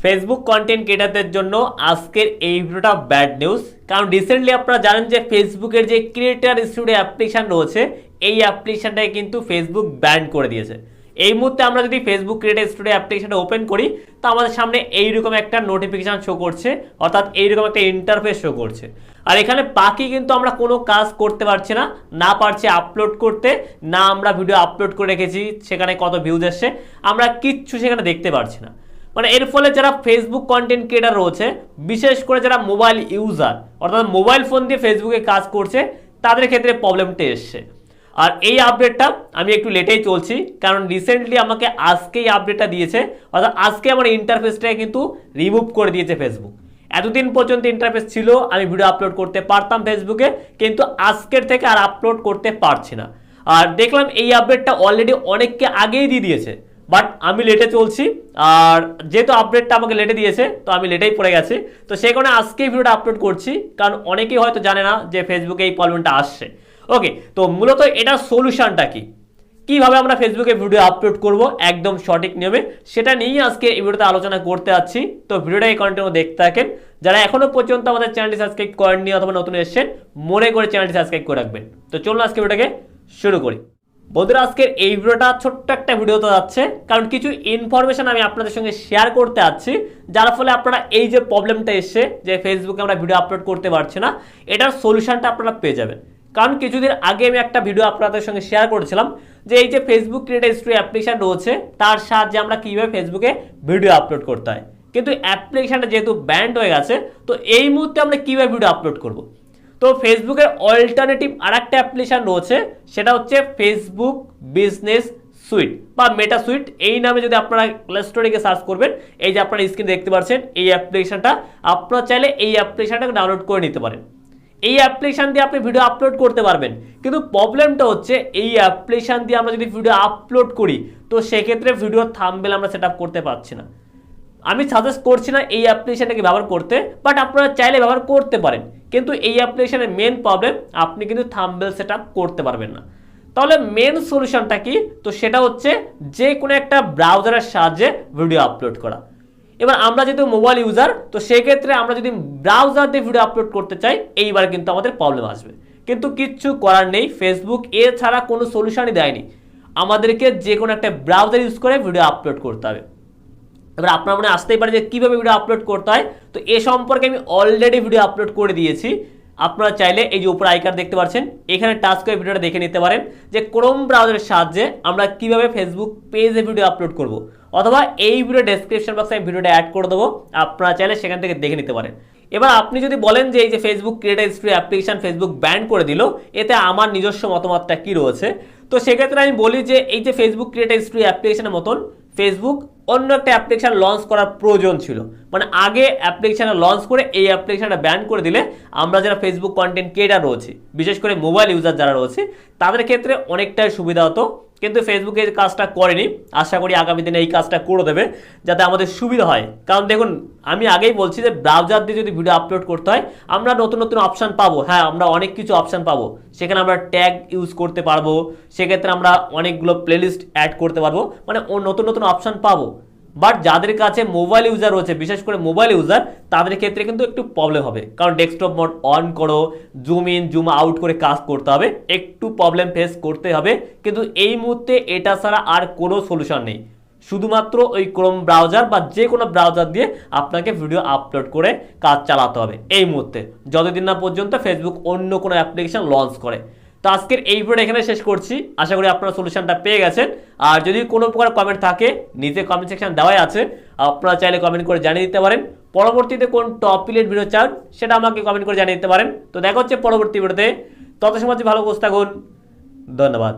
Facebook content ক্রিয়েটারদের জন্য আজকের এই ভিডিওটা ব্যাড নিউজ। কারণ রিসেন্টলি আপনারা জানেন যে ফেসবুকের যে ক্রিয়েটার স্টুডিও অ্যাপ্লিকেশন রয়েছে এই অ্যাপ্লিকেশনটাকে কিন্তু ফেসবুক ব্যান করে দিয়েছে। এই মুহূর্তে আমরা যদি ফেসবুক ক্রিয়েটার স্টুডিও অ্যাপ্লিকেশনটা ওপেন করি তো আমাদের সামনে এইরকম একটা নোটিফিকেশন শো করছে, অর্থাৎ এইরকম একটা ইন্টারফেস শো করছে। আর এখানে বাকি কিন্তু আমরা কোনো কাজ করতে পারছি না, না পারছি আপলোড করতে, না আমরা ভিডিও আপলোড করে রেখেছি সেখানে কত ভিউজ এসছে আমরা কিচ্ছু সেখানে দেখতে পারছি না। মানে এর ফলে যারা ফেসবুক কন্টেন্ট ক্রিয়েটার রয়েছে, বিশেষ করে যারা মোবাইল ইউজার অর্থাৎ মোবাইল ফোন দিয়ে ফেসবুকে কাজ করছে তাদের ক্ষেত্রে প্রবলেমটা এসছে। আর এই আপডেটটা আমি একটু লেটেই চলছি, কারণ রিসেন্টলি আমাকে আজকেই আপডেটটা দিয়েছে, অর্থাৎ আজকে আমার ইন্টারফেসটাকে কিন্তু রিমুভ করে দিয়েছে ফেসবুক। এতদিন পর্যন্ত ইন্টারফেস ছিল, আমি ভিডিও আপলোড করতে পারতাম ফেসবুকে, কিন্তু আজকের থেকে আর আপলোড করতে পারছি না। আর দেখলাম এই আপডেটটা অলরেডি অনেককে আগেই দিয়ে দিয়েছে, বাট আমি লেটে চলছি। আর যেহেতু আপডেটটা আমাকে লেটে দিয়েছে তো আমি লেটেই পড়ে গেছি, তো সেই কারণে আজকেই ভিডিওটা আপলোড করছি, কারণ অনেকেই হয়তো জানে না যে ফেসবুকে এই প্রবলেমটা আসছে। ওকে, তো মূলত এটার সলিউশনটা কি, কিভাবে আমরা ফেসবুকে ভিডিও আপলোড করব একদম সঠিক নিয়মে, সেটা নিয়েই আজকে এই ভিডিওতে আলোচনা করতে যাচ্ছি। তো ভিডিওটা এই কন্টেন্ট দেখতে থাকেন। যারা এখনো পর্যন্ত আমাদের চ্যানেলটি সাবস্ক্রাইব করেননি অথবা নতুন এসেছেন, মনে করে চ্যানেলটি সাবস্ক্রাইব করে রাখবেন। তো চলুন আজকে ভিডিওটাকে শুরু করি। বন্ধুরা, আজকের এই ভিডিওটা ছোট্ট একটা ভিডিওতে যাচ্ছে, কারণ কিছু ইনফরমেশন আমি আপনাদের সঙ্গে শেয়ার করতে যাচ্ছি, যার ফলে আপনারা এই যে প্রবলেমটা এসছে যে ফেসবুকে আমরা ভিডিও আপলোড করতে পারছি না, এটার সলিউশনটা আপনারা পেয়ে যাবেন। কারণ কিছুদিন আগে আমি একটা ভিডিও আপনাদের সঙ্গে শেয়ার করেছিলাম যে এই যে ফেসবুক ক্রিয়েটার স্টুডিও অ্যাপ্লিকেশন রয়েছে তার সাহায্যে আমরা কীভাবে ফেসবুকে ভিডিও আপলোড করতে হয়, কিন্তু অ্যাপ্লিকেশনটা যেহেতু ব্যান্ড হয়ে গেছে তো এই মুহূর্তে আমরা কীভাবে ভিডিও আপলোড করব। তো ফেসবুকের অল্টারনেটিভ আর একটা অ্যাপ্লিকেশন রয়েছে, সেটা হচ্ছে ফেসবুক বিজনেস সুইট বা মেটা সুইট। এই নামে যদি আপনারা প্লে স্টোরে গিয়ে সার্চ করবেন, এই যে আপনারা স্ক্রিনে দেখতে পাচ্ছেন এই অ্যাপ্লিকেশনটা, আপনারা চাইলে এই অ্যাপ্লিকেশনটাকে ডাউনলোড করে নিতে পারেন। এই অ্যাপ্লিকেশন দিয়ে আপনি ভিডিও আপলোড করতে পারবেন, কিন্তু প্রবলেমটা হচ্ছে এই অ্যাপ্লিকেশন দিয়ে আমরা যদি ভিডিও আপলোড করি তো সেক্ষেত্রে ভিডিওর থাম্বনেল আমরা সেট আপ করতে পারছি না। আমি সাজেস্ট করছি না এই অ্যাপ্লিকেশনটাকে ব্যবহার করতে, বাট আপনারা চাইলে ব্যবহার করতে পারেন, কিন্তু এই অ্যাপ্লিকেশনের মেন প্রবলেম আপনি কিন্তু থাম্বনেল সেট আপ করতে পারবেন না। তাহলে মেন সলিউশনটা কি, তো সেটা হচ্ছে যে কোনো একটা ব্রাউজারের সাহায্যে ভিডিও আপলোড করা। এবার আমরা যেহেতু মোবাইল ইউজার, তো সেক্ষেত্রে আমরা যদি ব্রাউজার দিয়ে ভিডিও আপলোড করতে চাই এইবার কিন্তু আমাদের প্রবলেম আসবে, কিন্তু কিচ্ছু করার নেই, ফেসবুক এছাড়া কোনো সলিউশনই দেয়নি, আমাদেরকে যে কোনো একটা ব্রাউজার ইউজ করে ভিডিও আপলোড করতে হবে। এবার আপনার মনে আসতেই পারে যে কীভাবে ভিডিও আপলোড করতে হয়, তো এ সম্পর্কে আমি অলরেডি ভিডিও আপলোড করে দিয়েছি। আপনারা চাইলে এই যে উপরে আইকন দেখতে পাচ্ছেন এখানে টাচ করে ভিডিওটা দেখে নিতে পারেন যে ক্রোম ব্রাউজারের সাহায্যে আমরা কিভাবে ফেসবুক পেজে ভিডিও আপলোড করব, অথবা এই ভিডিও ডেসক্রিপশন বক্সে আমি ভিডিওটা অ্যাড করে দেবো, আপনারা চাইলে সেখান থেকে দেখে নিতে পারেন। এবার আপনি যদি বলেন যে এই যে Facebook creator studio application Facebook ban করে দিল, এতে আমার নিজস্ব মতামতটা কী রয়েছে, তো সেক্ষেত্রে আমি বলি যে এই যে ফেসবুক ক্রিয়েটার স্টুডিও অ্যাপ্লিকেশনের মতন ফেসবুক অন্য একটা অ্যাপ্লিকেশন লঞ্চ করার প্রয়োজন ছিল। মানে আগে অ্যাপ্লিকেশনটা লঞ্চ করে এই অ্যাপ্লিকেশনটা ব্যান করে দিলে আমরা যারা ফেসবুক কন্টেন্ট ক্রিয়েটার রয়েছে, বিশেষ করে মোবাইল ইউজার যারা রয়েছে, তাদের ক্ষেত্রে অনেকটাই সুবিধা হতো, কিন্তু ফেসবুকে এই কাজটা করেনি। আশা করি আগামী দিনে এই কাজটা করে দেবে যাতে আমাদের সুবিধা হয়। কারণ দেখুন, আমি আগেই বলছি যে ব্রাউজার দিয়ে যদি ভিডিও আপলোড করতে হয় আমরা নতুন নতুন অপশান পাবো। হ্যাঁ, আমরা অনেক কিছু অপশান পাবো, সেখানে আমরা ট্যাগ ইউজ করতে পারবো, সেক্ষেত্রে আমরা অনেকগুলো প্লেলিস্ট অ্যাড করতে পারবো, মানে নতুন নতুন অপশান পাবো। বাট যাদের কাছে মোবাইল ইউজার রয়েছে, বিশেষ করে মোবাইল ইউজার, তাদের ক্ষেত্রে কিন্তু একটু প্রবলেম হবে, কারণ ডেস্কটপ মোড অন করো, জুম ইন জুম আউট করে কাজ করতে হবে, একটু প্রবলেম ফেস করতে হবে। কিন্তু এই মুহূর্তে এটা ছাড়া আর কোনো সলিউশন নেই, শুধুমাত্র ওই ক্রোম ব্রাউজার বা যে কোনো ব্রাউজার দিয়ে আপনাকে ভিডিও আপলোড করে কাজ চালাতে হবে এই মুহূর্তে, যতদিন না পর্যন্ত ফেসবুক অন্য কোনো অ্যাপ্লিকেশন লঞ্চ করে। তো আজকের এই ভিডিওটা এখানে শেষ করছি, আশা করি আপনারা সলিউশনটা পেয়ে গেছেন। আর যদি কোনো প্রকার কমেন্ট থাকে নিচে কমেন্ট সেকশন দেওয়াই আছে, আপনারা চাইলে কমেন্ট করে জানিয়ে দিতে পারেন। পরবর্তীতে কোন টপিকের ভিডিও চান সেটা আমাকে কমেন্ট করে জানিয়ে দিতে পারেন। তো দেখা হচ্ছে পরবর্তী ভিডিওতে, তত সময় ভালো উপস্থিত থাকুন, ধন্যবাদ।